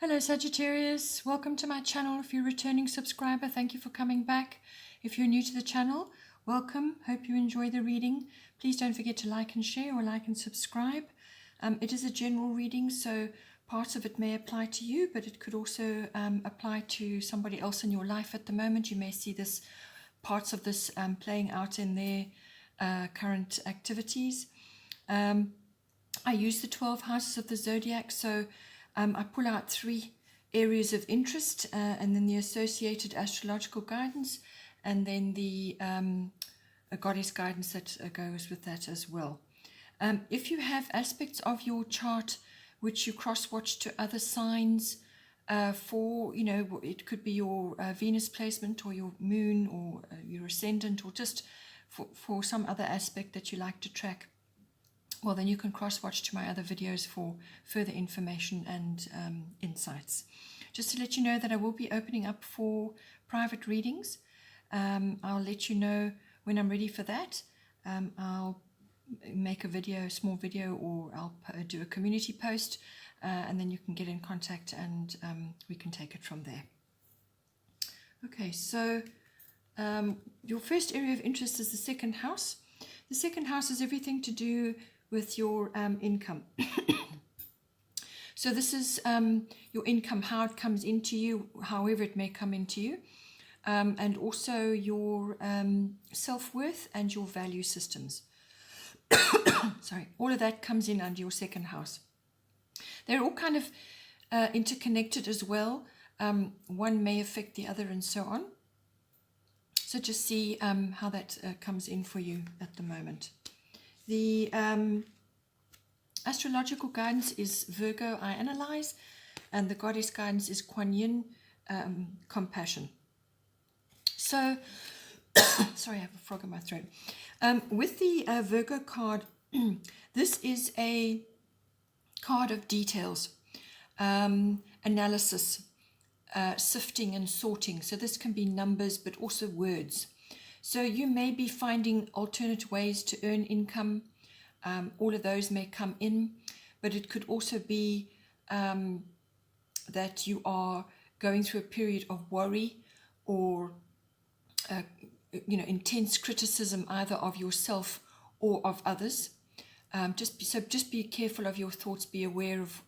Hello Sagittarius, welcome to my channel. If you're a returning subscriber, thank you for coming back. If you're new to the channel, welcome. Hope you enjoy the reading. Please don't forget to like and share or like and subscribe. It is a general reading, so parts of it may apply to you, but it could also apply to somebody else in your life at the moment. You may see parts of this playing out in their current activities. I use the 12 houses of the zodiac, so I pull out 3 areas of interest and then the associated astrological guidance, and then the goddess guidance that goes with that as well. If you have aspects of your chart which you cross-watch to other signs for, it could be your Venus placement or your moon or your ascendant, or just for some other aspect that you like to track, well, then you can cross-watch to my other videos for further information and insights. Just to let you know that I will be opening up for private readings. I'll let you know when I'm ready for that. I'll make a small video, or I'll do a community post, and then you can get in contact and we can take it from there. Okay, so your first area of interest is the second house. The second house is everything to do with your income. So this is your income, how it comes into you, however it may come into you, and also your self-worth and your value systems. Sorry, all of that comes in under your second house. They're all kind of interconnected as well. One may affect the other and so on. So just see how that comes in for you at the moment. The astrological guidance is Virgo, I analyze, and the goddess guidance is Kuan Yin, compassion. So, sorry, I have a frog in my throat. With the Virgo card, this is a card of details, analysis, sifting and sorting. So this can be numbers, but also words. So you may be finding alternate ways to earn income. All of those may come in, but it could also be that you are going through a period of worry or intense criticism, either of yourself or of others. Just be careful of your thoughts. Be aware of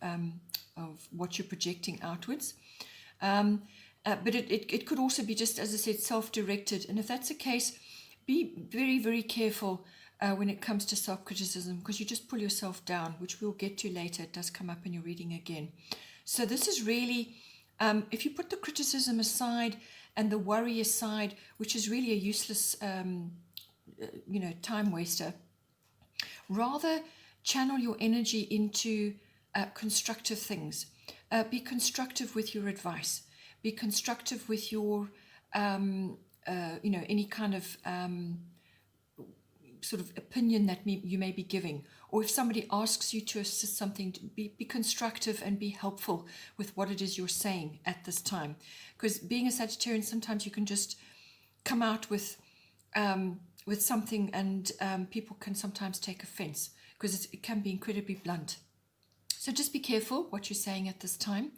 what you're projecting outwards. But it could also be, just as I said, self-directed. And if that's the case, be very, very careful when it comes to self-criticism, because you just pull yourself down, which we'll get to later. It does come up in your reading again. So this is really, if you put the criticism aside and the worry aside, which is really a useless, time waster, rather channel your energy into constructive things. Be constructive with your advice. Be constructive with your, any kind of sort of opinion that you may be giving. Or if somebody asks you to assist something, be constructive and be helpful with what it is you're saying at this time. Because being a Sagittarian, sometimes you can just come out with something, and people can sometimes take offense, because it can be incredibly blunt. So just be careful what you're saying at this time.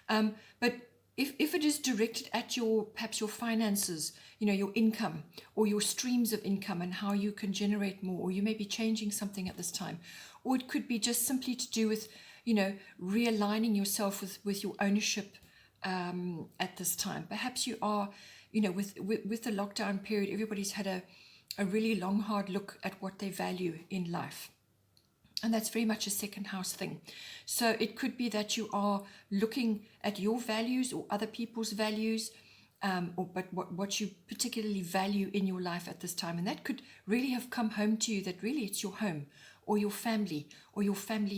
But if it is directed at perhaps your finances, your income or your streams of income and how you can generate more, or you may be changing something at this time, or it could be just simply to do with, realigning yourself with your ownership at this time. Perhaps you are, with the lockdown period, everybody's had a really long, hard look at what they value in life. And that's very much a second house thing. So it could be that you are looking at your values or other people's values, but what you particularly value in your life at this time. And that could really have come home to you, that really it's your home or your family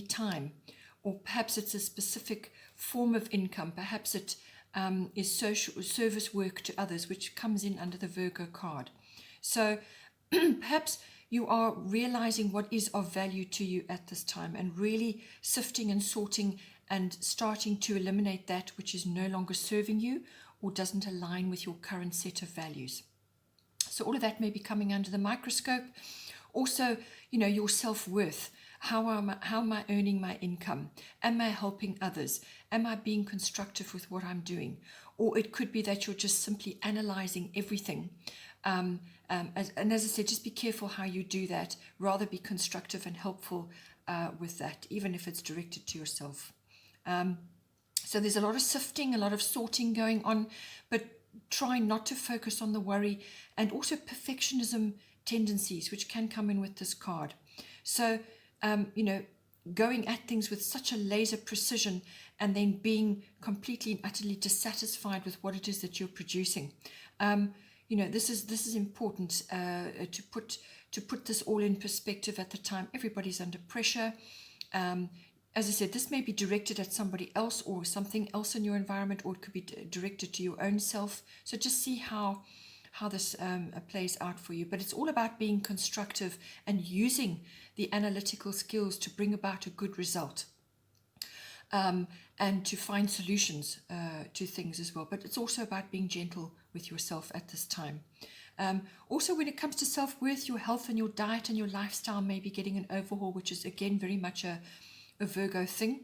time. Or perhaps it's a specific form of income. Perhaps it is social service work to others, which comes in under the Virgo card. So perhaps you are realizing what is of value to you at this time, and really sifting and sorting and starting to eliminate that which is no longer serving you or doesn't align with your current set of values. So all of that may be coming under the microscope. Also, your self-worth. how am I earning my income? Am I helping others? Am I being constructive with what I'm doing? Or it could be that you're just simply analyzing everything. And as I said, just be careful how you do that. Rather be constructive and helpful with that, even if it's directed to yourself. So there's a lot of sifting, a lot of sorting going on, but try not to focus on the worry and also perfectionism tendencies, which can come in with this card. So, going at things with such a laser precision and then being completely and utterly dissatisfied with what it is that you're producing. This is important to put this all in perspective at the time. Everybody's under pressure. As I said, this may be directed at somebody else or something else in your environment, or it could be directed to your own self. So just see how this plays out for you. But it's all about being constructive and using the analytical skills to bring about a good result. And to find solutions to things as well. But it's also about being gentle with yourself at this time. Also, when it comes to self-worth, your health and your diet and your lifestyle may be getting an overhaul, which is, again, very much a Virgo thing.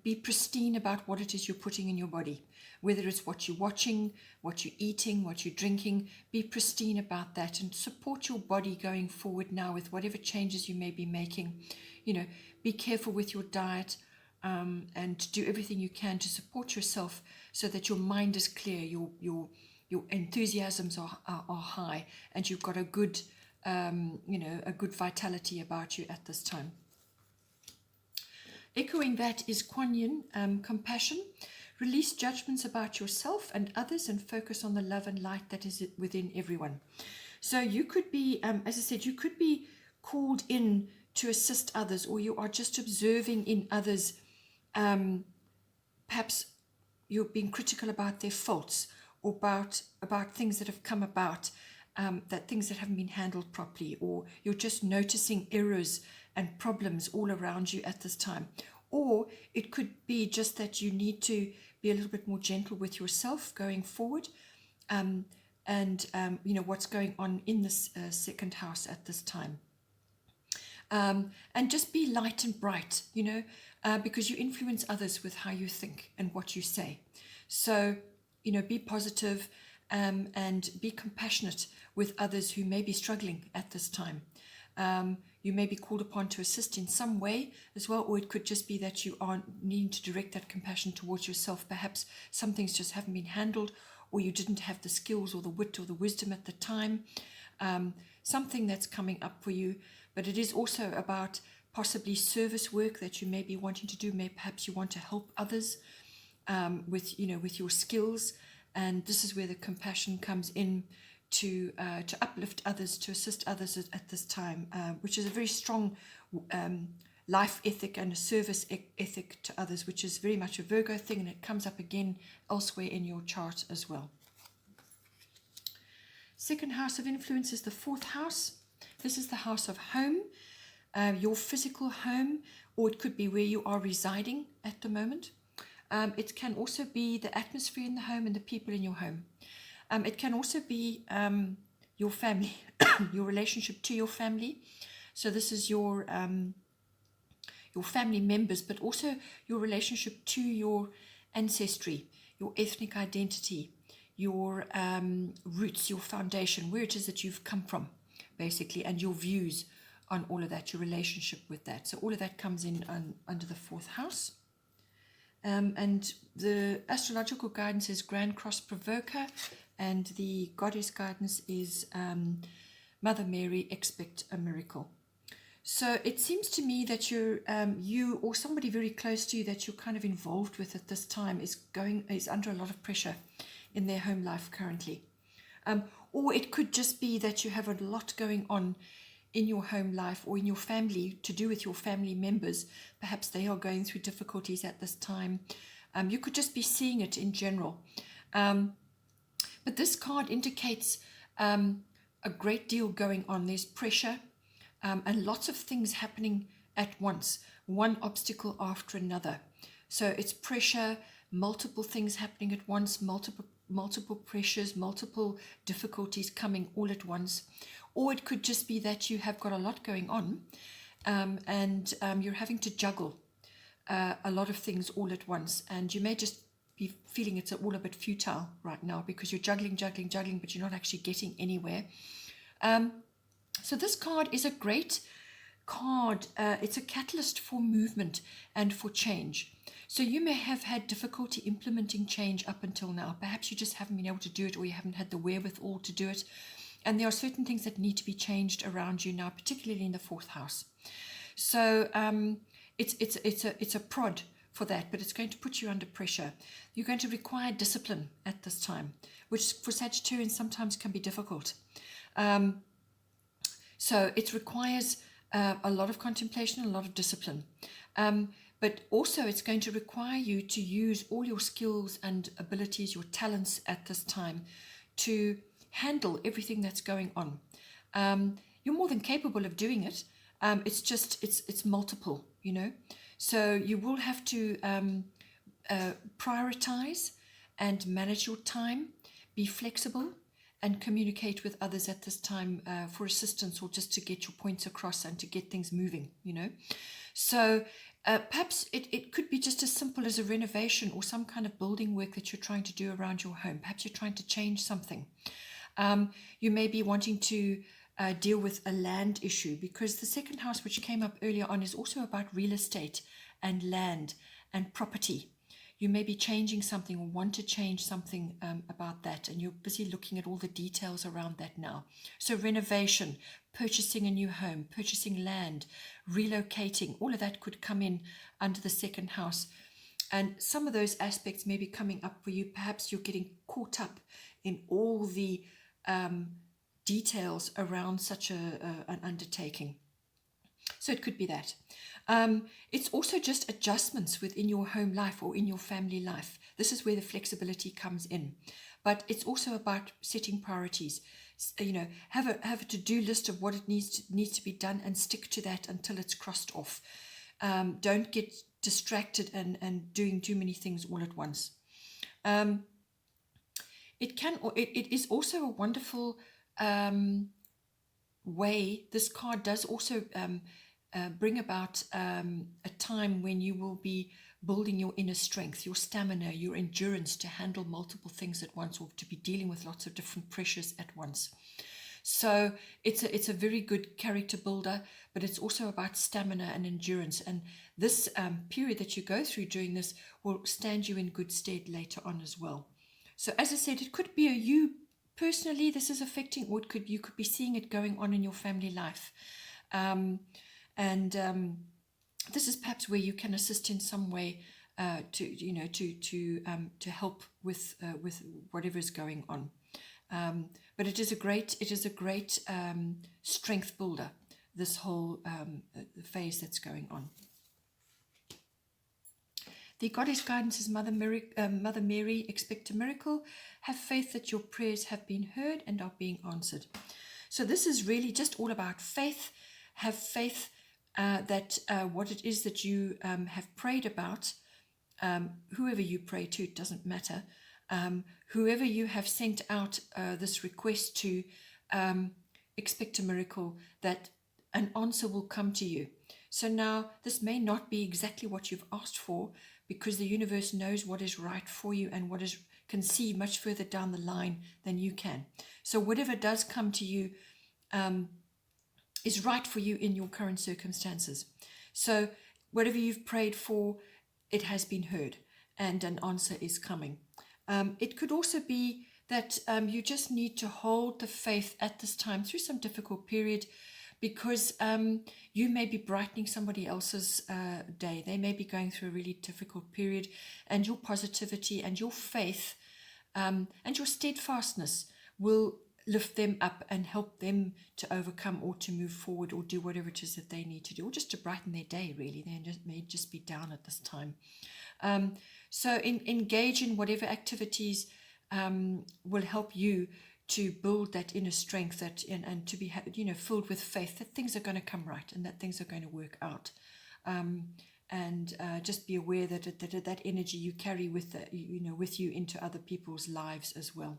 Be pristine about what it is you're putting in your body, whether it's what you're watching, what you're eating, what you're drinking. Be pristine about that and support your body going forward now with whatever changes you may be making. Be careful with your diet and do everything you can to support yourself so that your mind is clear, your enthusiasms are high, and you've got a good vitality about you at this time. Echoing that is Kuan Yin, compassion. Release judgments about yourself and others and focus on the love and light that is within everyone. So you could be, as I said, you could be called in to assist others, or you are just observing in others. Perhaps you're being critical about their faults, or about things that have come about, that things that haven't been handled properly, or you're just noticing errors and problems all around you at this time. Or it could be just that you need to be a little bit more gentle with yourself going forward, and what's going on in this second house at this time. And just be light and bright, because you influence others with how you think and what you say. So, be positive and be compassionate with others who may be struggling at this time. You may be called upon to assist in some way as well, or it could just be that you are needing to direct that compassion towards yourself. Perhaps some things just haven't been handled, or you didn't have the skills or the wit or the wisdom at the time. Something that's coming up for you, but it is also about possibly service work that you may be wanting to do. Perhaps you want to help others with your skills, and this is where the compassion comes in to uplift others, to assist others at this time, which is a very strong life ethic and a service ethic to others, which is very much a Virgo thing, and it comes up again elsewhere in your chart as well. Second house of influence is the fourth house. This is the house of home, your physical home, or it could be where you are residing at the moment. It can also be the atmosphere in the home and the people in your home. It can also be your family, your relationship to your family. So this is your family members, but also your relationship to your ancestry, your ethnic identity, your roots, your foundation, where it is that you've come from, basically, and your views on all of that, your relationship with that. So all of that comes in under the fourth house. And the astrological guidance is Grand Cross Provoker, and the goddess guidance is Mother Mary, expect a miracle. So it seems to me that you or somebody very close to you that you're kind of involved with at this time is under a lot of pressure in their home life currently. Or it could just be that you have a lot going on in your home life or in your family to do with your family members. Perhaps they are going through difficulties at this time. You could just be seeing it in general. But this card indicates a great deal going on. There's pressure and lots of things happening at once, one obstacle after another. So it's pressure, multiple things happening at once, multiple pressures, multiple difficulties coming all at once. Or it could just be that you have got a lot going on and you're having to juggle a lot of things all at once, and you may just be feeling it's all a bit futile right now because you're juggling, but you're not actually getting anywhere. So this card is a great card. It's a catalyst for movement and for change. So you may have had difficulty implementing change up until now. Perhaps you just haven't been able to do it, or you haven't had the wherewithal to do it. And there are certain things that need to be changed around you now, particularly in the 4th house. So it's a prod for that, but it's going to put you under pressure. You're going to require discipline at this time, which for Sagittarians sometimes can be difficult. So it requires a lot of contemplation, a lot of discipline. But also it's going to require you to use all your skills and abilities, your talents at this time to handle everything that's going on. You're more than capable of doing it. It's just, it's multiple, you know. So you will have to prioritize and manage your time, be flexible, and communicate with others at this time for assistance, or just to get your points across and to get things moving, you know. So perhaps it could be just as simple as a renovation or some kind of building work that you're trying to do around your home. Perhaps you're trying to change something. You may be wanting to deal with a land issue, because the 2nd house, which came up earlier on, is also about real estate and land and property. You may be changing something or want to change something about that, and you're busy looking at all the details around that now. So renovation, purchasing a new home, purchasing land, relocating, all of that could come in under the 2nd house. And some of those aspects may be coming up for you. Perhaps you're getting caught up in all the details around such an undertaking. So it could be that. It's also just adjustments within your home life or in your family life. This is where the flexibility comes in. But it's also about setting priorities. You know, have a to-do list of what it needs to be done, and stick to that until it's crossed off. Don't get distracted and doing too many things all at once. It is also a wonderful way. This card does also bring about a time when you will be building your inner strength, your stamina, your endurance to handle multiple things at once, or to be dealing with lots of different pressures at once. So it's a very good character builder, but it's also about stamina and endurance. And this period that you go through during this will stand you in good stead later on as well. So as I said, it could be you personally this is affecting, or you could be seeing it going on in your family life. This is perhaps where you can assist in some way to help with whatever is going on. But it is a great strength builder, this whole phase that's going on. The goddess guidance is Mother Mary, expect a miracle. Have faith that your prayers have been heard and are being answered. So this is really just all about faith. Have faith that what it is that you have prayed about, whoever you pray to, it doesn't matter. Whoever you have sent out this request to, expect a miracle, that an answer will come to you. So now this may not be exactly what you've asked for, because the universe knows what is right for you and what can see much further down the line than you can. So whatever does come to you is right for you in your current circumstances. So whatever you've prayed for, it has been heard and an answer is coming. It could also be that you just need to hold the faith at this time through some difficult period, because you may be brightening somebody else's day. They may be going through a really difficult period, and your positivity and your faith and your steadfastness will lift them up and help them to overcome or to move forward or do whatever it is that they need to do, or just to brighten their day, really. They may just be down at this time. So engage in whatever activities will help you to build that inner strength, that and to be filled with faith that things are going to come right and that things are going to work out. Just be aware that energy you carry with you into other people's lives as well.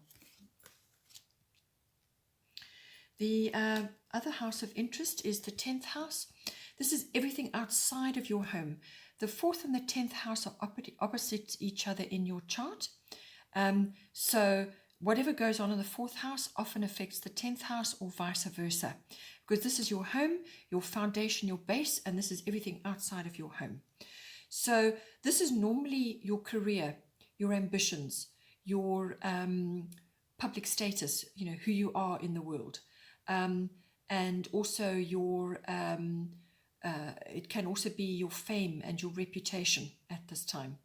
The other house of interest is the 10th house. This is everything outside of your home. The 4th and the 10th house are opposite each other in your chart. So whatever goes on in the 4th house often affects the 10th house or vice versa, because this is your home, your foundation, your base, and this is everything outside of your home. So this is normally your career, your ambitions, your public status, who you are in the world, and also your it can also be your fame and your reputation at this time.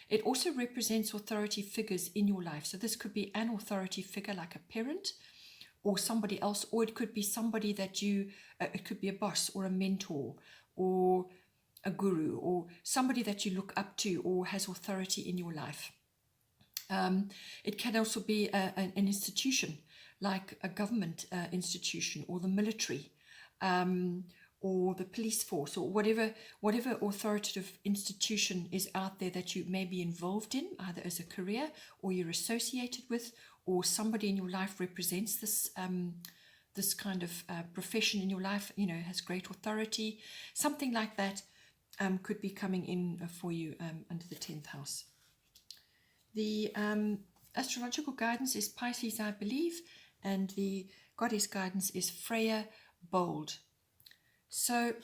It also represents authority figures in your life. So this could be an authority figure like a parent or somebody else, or it could be somebody that it could be a boss or a mentor or a guru or somebody that you look up to or has authority in your life. It can also be an institution like a government institution or the military, or the police force, or whatever authoritative institution is out there that you may be involved in, either as a career or you're associated with, or somebody in your life represents this kind of profession in your life, has great authority. Something like that could be coming in for you under the 10th house. The astrological guidance is Pisces, I believe, and the goddess guidance is Freya Bold. So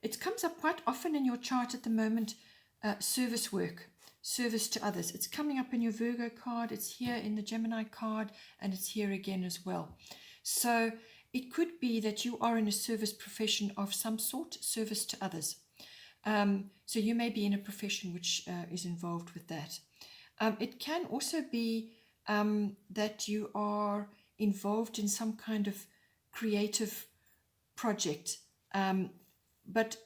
it comes up quite often in your chart at the moment, service work, service to others. It's coming up in your Virgo card, it's here in the Gemini card, and it's here again as well. So it could be that you are in a service profession of some sort, service to others. So you may be in a profession which is involved with that. It can also be that you are involved in some kind of creative project, but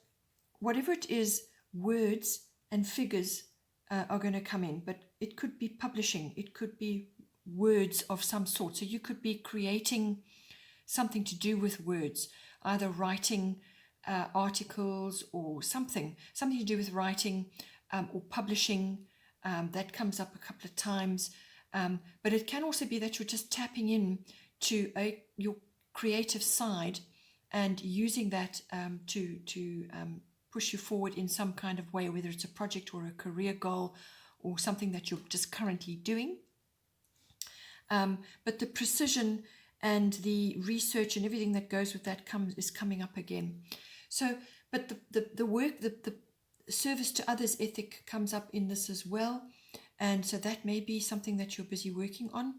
whatever it is, words and figures are going to come in. But it could be publishing, it could be words of some sort. So you could be creating something to do with words, either writing articles or something to do with writing, or publishing. That comes up a couple of times, but it can also be that you're just tapping in to your creative side and using that to push you forward in some kind of way, whether it's a project or a career goal or something that you're just currently doing. But the precision and the research and everything that goes with that is coming up again. So, but the work, the service to others ethic comes up in this as well. And so that may be something that you're busy working on.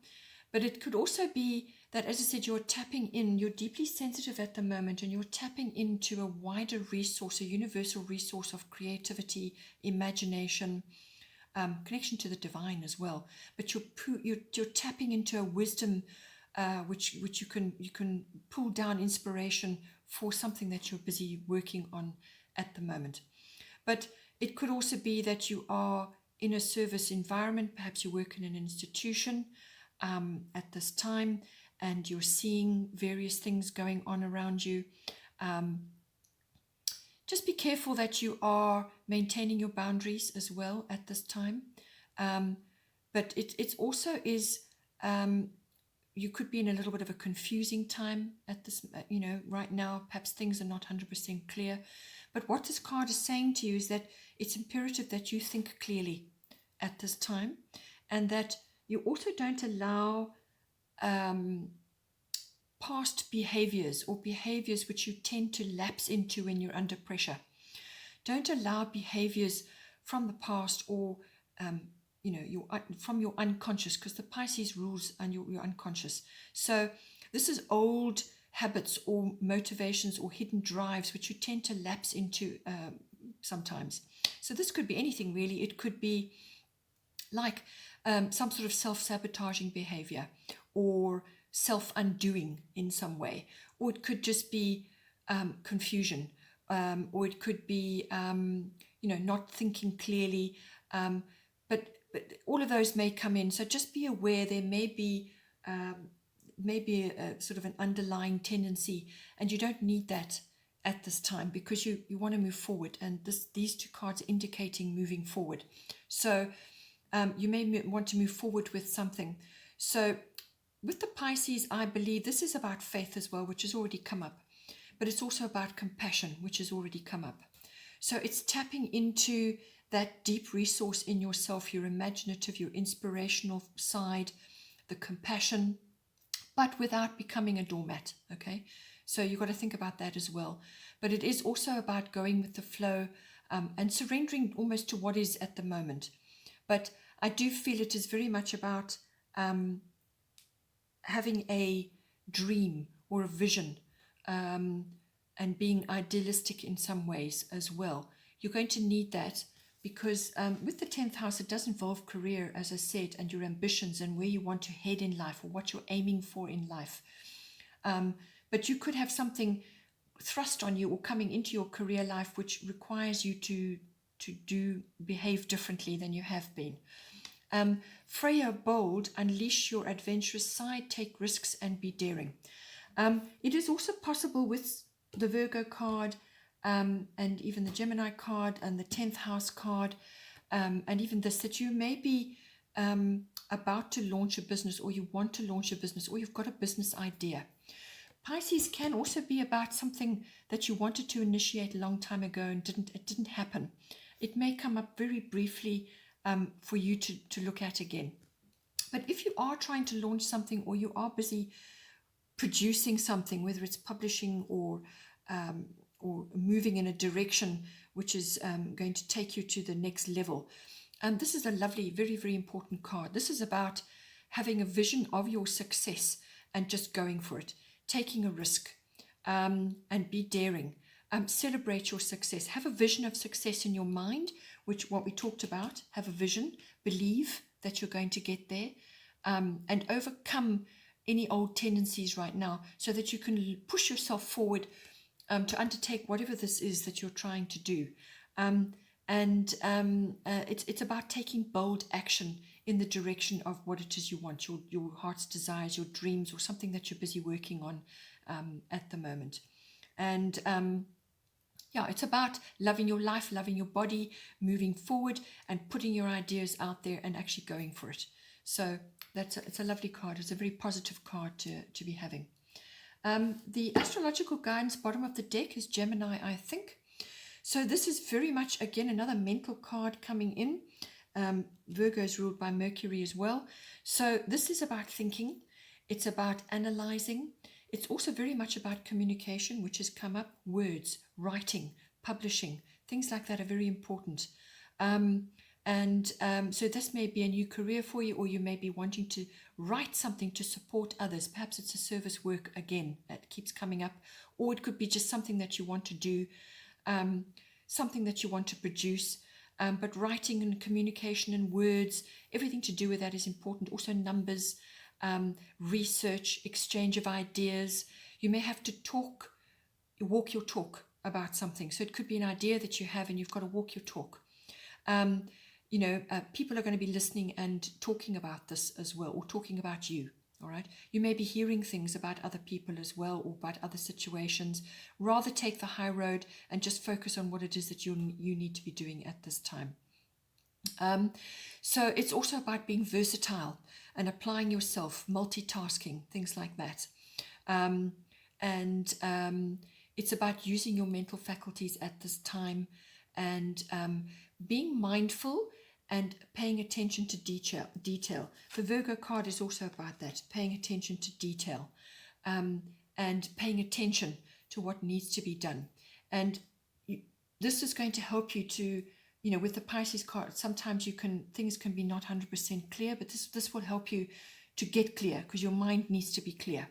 But it could also be that, as I said, you're tapping in, you're deeply sensitive at the moment, and you're tapping into a wider resource, a universal resource of creativity, imagination, connection to the divine as well. But you're tapping into a wisdom which you can pull down inspiration for something that you're busy working on at the moment. But it could also be that you are in a service environment, perhaps you work in an institution at this time, and you're seeing various things going on around you. Just be careful that you are maintaining your boundaries as well at this time. But it also is, you could be in a little bit of a confusing time at this, right now, perhaps things are not 100% clear. But what this card is saying to you is that it's imperative that you think clearly at this time, and that you also don't allow past behaviors or behaviors which you tend to lapse into when you're under pressure. Don't allow behaviors from the past or from your unconscious, because the Pisces rules on your unconscious. So this is old habits or motivations or hidden drives which you tend to lapse into sometimes. So this could be anything really. It could be like some sort of self-sabotaging behavior or self-undoing in some way, or it could just be confusion, or it could be not thinking clearly, but all of those may come in. So just be aware there may be a sort of an underlying tendency, and you don't need that at this time, because you want to move forward, and these two cards are indicating moving forward. So you may want to move forward with something. So with the Pisces, I believe this is about faith as well, which has already come up. but it's also about compassion, which has already come up. So it's tapping into that deep resource in yourself, your imaginative, your inspirational side, the compassion, but without becoming a doormat, okay? So you've got to think about that as well. But it is also about going with the flow and surrendering almost to what is at the moment. But I do feel it is very much about having a dream or a vision and being idealistic in some ways as well. You're going to need that because with the 10th house, it does involve career, as I said, and your ambitions and where you want to head in life or what you're aiming for in life. But you could have something thrust on you or coming into your career life which requires you to behave differently than you have been. Freya, bold, unleash your adventurous side, take risks and be daring. It is also possible with the Virgo card and even the Gemini card and the 10th house card and even this, that you may be about to launch a business, or you want to launch a business, or you've got a business idea. Pisces can also be about something that you wanted to initiate a long time ago and it didn't happen. It may come up very briefly for you to look at again. But if you are trying to launch something, or you are busy producing something, whether it's publishing or moving in a direction which is going to take you to the next level, this is a lovely, very, very important card. This is about having a vision of your success and just going for it, taking a risk and be daring. Celebrate your success. Have a vision of success in your mind, which what we talked about. Have a vision, believe that you're going to get there, and overcome any old tendencies right now so that you can push yourself forward to undertake whatever this is that you're trying to do. It's about taking bold action in the direction of what it is you want, your heart's desires, your dreams, or something that you're busy working on at the moment. And it's about loving your life, loving your body, moving forward and putting your ideas out there and actually going for it. So it's a lovely card. It's a very positive card to be having. The astrological guidance bottom of the deck is Gemini, I think. So this is very much, again, another mental card coming in. Virgo is ruled by Mercury as well. So this is about thinking. It's about analyzing. It's also very much about communication, which has come up. Words, writing, publishing, things like that are very important. So this may be a new career for you, or you may be wanting to write something to support others. Perhaps it's a service work again that keeps coming up, or it could be just something that you want to do, something that you want to produce. But writing and communication and words, everything to do with that is important. Also numbers, research, exchange of ideas. You may have to walk your talk about something. So it could be an idea that you have and you've got to walk your talk. People are going to be listening and talking about this as well, or talking about you. All right. You may be hearing things about other people as well, or about other situations. Rather take the high road and just focus on what it is that you need to be doing at this time. So it's also about being versatile and applying yourself, multitasking, things like that. It's about using your mental faculties at this time and being mindful and paying attention to detail. The Virgo card is also about that, paying attention to detail and paying attention to what needs to be done. And this is going to help you to, with the Pisces card, sometimes things can be not 100% clear, but this will help you to get clear, because your mind needs to be clear.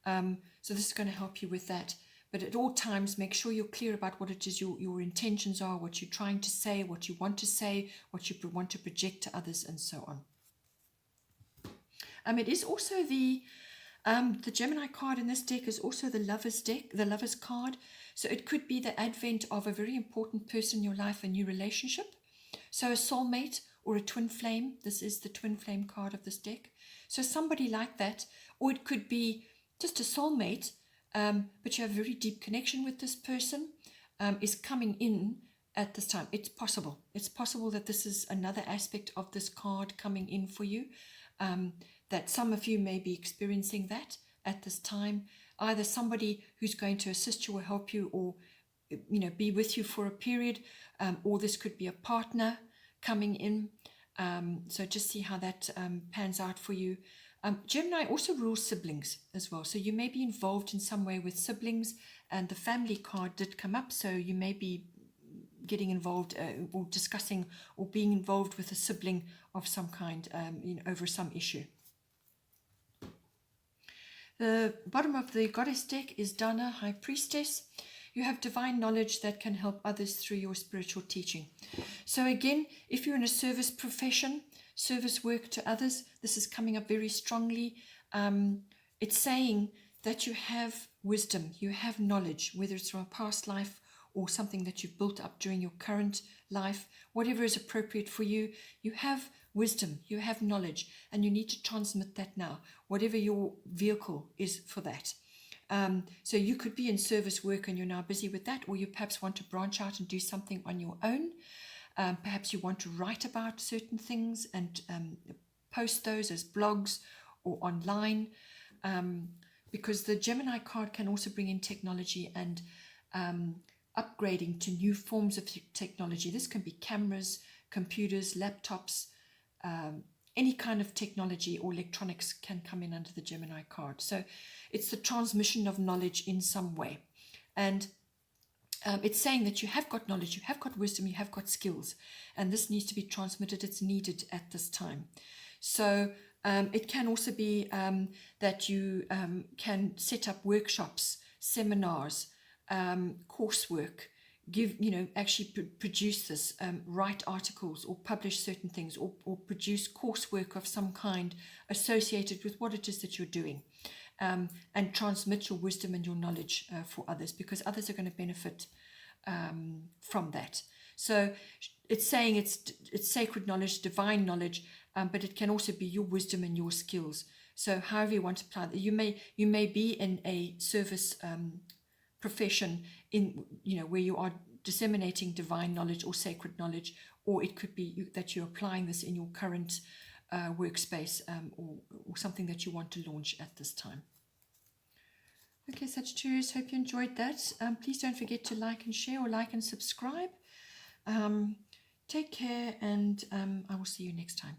So this is going to help you with that. But at all times, make sure you're clear about what it is your intentions are, what you're trying to say, what you want to want to project to others, and so on. It is also the Gemini card in this deck is also the Lover's deck, the Lover's card. So it could be the advent of a very important person in your life, a new relationship. So a soulmate or a twin flame. This is the twin flame card of this deck. So somebody like that, or it could be just a soulmate. But you have a very deep connection with this person, is coming in at this time. It's possible. It's possible that this is another aspect of this card coming in for you, that some of you may be experiencing that at this time. either somebody who's going to assist you or help you, or be with you for a period, or this could be a partner coming in. So just see how that pans out for you. Gemini also rules siblings as well, so you may be involved in some way with siblings, and the family card did come up, so you may be getting involved or discussing or being involved with a sibling of some kind over some issue. The bottom of the goddess deck is Dana, High Priestess. You have divine knowledge that can help others through your spiritual teaching. So again, if you're in a service profession, service work to others, this is coming up very strongly. It's saying that you have wisdom, you have knowledge, whether it's from a past life or something that you've built up during your current life, whatever is appropriate for you. You have wisdom, you have knowledge, and you need to transmit that now, whatever your vehicle is for that. So you could be in service work and you're now busy with that, or you perhaps want to branch out and do something on your own. Perhaps you want to write about certain things and post those as blogs or online, because the Gemini card can also bring in technology and upgrading to new forms of technology. This can be cameras, computers, laptops, any kind of technology or electronics can come in under the Gemini card. So it's the transmission of knowledge in some way. And it's saying that you have got knowledge, you have got wisdom, you have got skills, and this needs to be transmitted. It's needed at this time. So it can also be that you can set up workshops, seminars, coursework, actually produce this, write articles or publish certain things, or produce coursework of some kind associated with what it is that you're doing, and transmit your wisdom and your knowledge for others, because others are going to benefit from that. So it's saying it's sacred knowledge, divine knowledge, but it can also be your wisdom and your skills. So however you want to apply that, you may be in a service profession in where you are disseminating divine knowledge or sacred knowledge, or it could be that you're applying this in your current workspace, or something that you want to launch at this time. Okay, Sagittarius, hope you enjoyed that. Please don't forget to like and share, or like and subscribe. Take care, and I will see you next time.